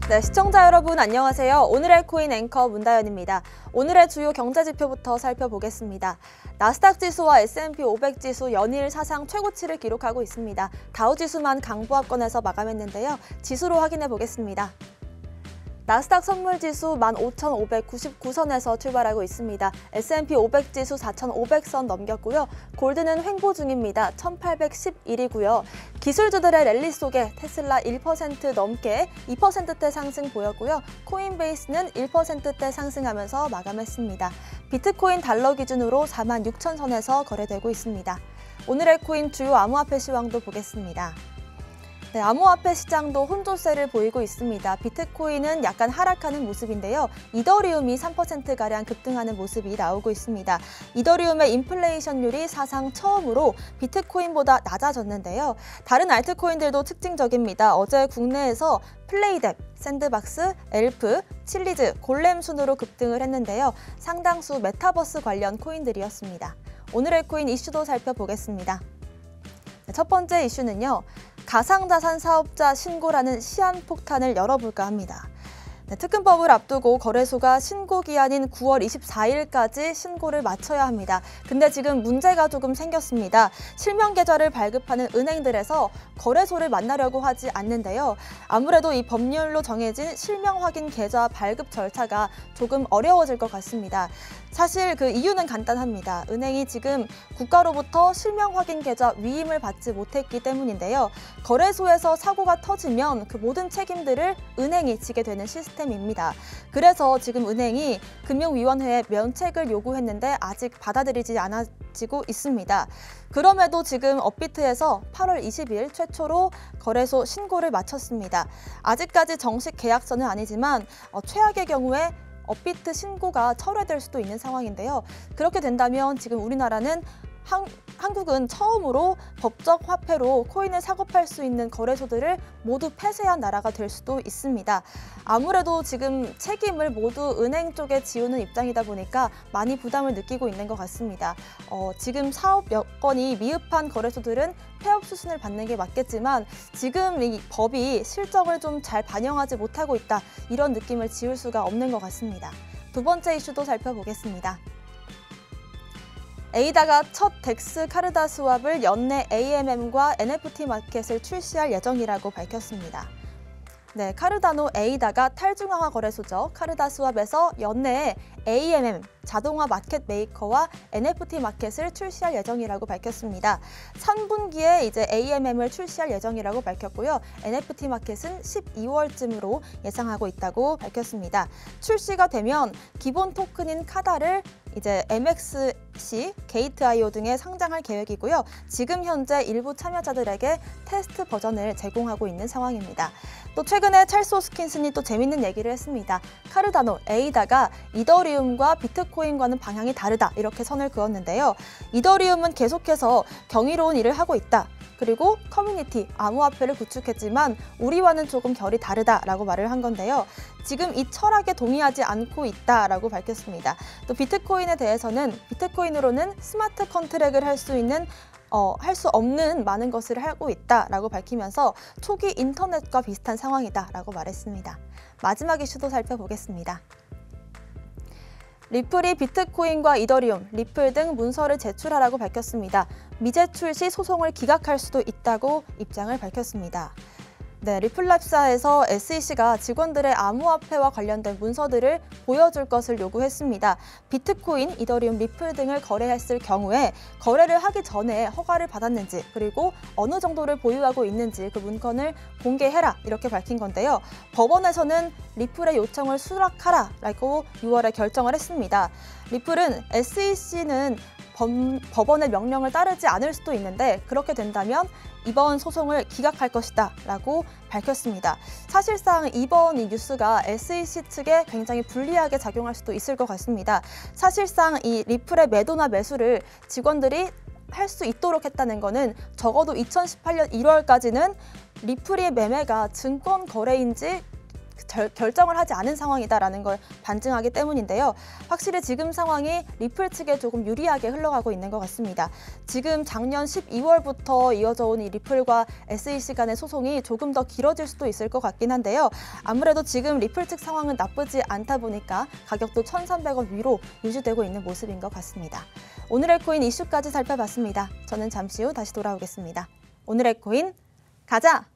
네, 시청자 여러분 안녕하세요. 오늘의 코인 앵커 문다연입니다. 오늘의 주요 경제지표부터 살펴보겠습니다. 나스닥 지수와 S&P 500 지수 연일 사상 최고치를 기록하고 있습니다. 다우 지수만 강보합권에서 마감했는데요. 지수로 확인해 보겠습니다. 나스닥 선물지수 15,599선에서 출발하고 있습니다. S&P 500 지수 4,500선 넘겼고요. 골드는 횡보 중입니다. 1,811이고요. 기술주들의 랠리 속에 테슬라 1% 넘게 2%대 상승 보였고요. 코인베이스는 1%대 상승하면서 마감했습니다. 비트코인 달러 기준으로 46,000선에서 거래되고 있습니다. 오늘의 코인 주요 암호화폐 시황도 보겠습니다. 네, 암호화폐 시장도 혼조세를 보이고 있습니다. 비트코인은 약간 하락하는 모습인데요. 이더리움이 3%가량 급등하는 모습이 나오고 있습니다. 이더리움의 인플레이션율이 사상 처음으로 비트코인보다 낮아졌는데요. 다른 알트코인들도 특징적입니다. 어제 국내에서 플레이뎁, 샌드박스, 엘프, 칠리즈, 골렘 순으로 급등을 했는데요. 상당수 메타버스 관련 코인들이었습니다. 오늘의 코인 이슈도 살펴보겠습니다. 첫 번째 이슈는요. 가상자산 사업자 신고라는 시한폭탄을 열어볼까 합니다. 네, 특근법을 앞두고 거래소가 신고 기한인 9월 24일까지 신고를 마쳐야 합니다. 근데 지금 문제가 조금 생겼습니다. 실명 계좌를 발급하는 은행들에서 거래소를 만나려고 하지 않는데요. 아무래도 이 법률로 정해진 실명 확인 계좌 발급 절차가 조금 어려워질 것 같습니다. 사실 그 이유는 간단합니다. 은행이 지금 국가로부터 실명 확인 계좌 위임을 받지 못했기 때문인데요. 거래소에서 사고가 터지면 그 모든 책임들을 은행이 지게 되는 시스템입니다. 그래서 지금 은행이 금융위원회에 면책을 요구했는데 아직 받아들이지 않아지고 있습니다. 그럼에도 지금 업비트에서 8월 20일 최초로 거래소 신고를 마쳤습니다. 아직까지 정식 계약서는 아니지만 최악의 경우에 업비트 신고가 철회될 수도 있는 상황인데요. 그렇게 된다면 지금 우리나라는 한국은 처음으로 법적 화폐로 코인을 사고팔 수 있는 거래소들을 모두 폐쇄한 나라가 될 수도 있습니다. 아무래도 지금 책임을 모두 은행 쪽에 지우는 입장이다 보니까 많이 부담을 느끼고 있는 것 같습니다. 지금 사업 여건이 미흡한 거래소들은 폐업 수순을 받는 게 맞겠지만 지금 이 법이 실정을 좀 잘 반영하지 못하고 있다. 이런 느낌을 지울 수가 없는 것 같습니다. 두 번째 이슈도 살펴보겠습니다. 에이다가 첫 덱스 카르다 스왑을 연내 AMM과 NFT 마켓을 출시할 예정이라고 밝혔습니다. 네, 카르다노 에이다가 탈중앙화 거래소죠. 카르다 스왑에서 연내에 AMM, 자동화 마켓 메이커와 NFT 마켓을 출시할 예정이라고 밝혔습니다. 3분기에 이제 AMM을 출시할 예정이라고 밝혔고요. NFT 마켓은 12월쯤으로 예상하고 있다고 밝혔습니다. 출시가 되면 기본 토큰인 카다를 이제 MXC, 게이트.io 등에 상장할 계획이고요. 지금 현재 일부 참여자들에게 테스트 버전을 제공하고 있는 상황입니다. 또 최근에 찰스 호스킨슨이 또 재밌는 얘기를 했습니다. 카르다노, 에이다가 이더리움과 비트코인과는 방향이 다르다 이렇게 선을 그었는데요. 이더리움은 계속해서 경이로운 일을 하고 있다. 그리고 커뮤니티, 암호화폐를 구축했지만 우리와는 조금 결이 다르다라고 말을 한 건데요. 지금 이 철학에 동의하지 않고 있다라고 밝혔습니다. 또 비트코인에 대해서는 비트코인으로는 스마트 컨트랙을 할 수 없는 많은 것을 하고 있다라고 밝히면서 초기 인터넷과 비슷한 상황이다라고 말했습니다. 마지막 이슈도 살펴보겠습니다. 리플이 비트코인과 이더리움, 리플 등 문서를 제출하라고 밝혔습니다. 미제출 시 소송을 기각할 수도 있다고 입장을 밝혔습니다. 네, 리플랩사에서 SEC가 직원들의 암호화폐와 관련된 문서들을 보여줄 것을 요구했습니다. 비트코인, 이더리움, 리플 등을 거래했을 경우에 거래를 하기 전에 허가를 받았는지 그리고 어느 정도를 보유하고 있는지 그 문건을 공개해라 이렇게 밝힌 건데요. 법원에서는 리플의 요청을 수락하라라고 6월에 결정을 했습니다. 리플은 SEC는 법원의 명령을 따르지 않을 수도 있는데 그렇게 된다면 이번 소송을 기각할 것이다 라고 밝혔습니다. 사실상 이번 이 뉴스가 SEC 측에 굉장히 불리하게 작용할 수도 있을 것 같습니다. 사실상 이 리플의 매도나 매수를 직원들이 할 수 있도록 했다는 거는 적어도 2018년 1월까지는 리플의 매매가 증권 거래인지 결정을 하지 않은 상황이다라는 걸 반증하기 때문인데요. 확실히 지금 상황이 리플 측에 조금 유리하게 흘러가고 있는 것 같습니다. 지금 작년 12월부터 이어져 온 이 리플과 SEC 간의 소송이 조금 더 길어질 수도 있을 것 같긴 한데요. 아무래도 지금 리플 측 상황은 나쁘지 않다 보니까 가격도 1,300원 위로 유지되고 있는 모습인 것 같습니다. 오늘의 코인 이슈까지 살펴봤습니다. 저는 잠시 후 다시 돌아오겠습니다. 오늘의 코인 가자!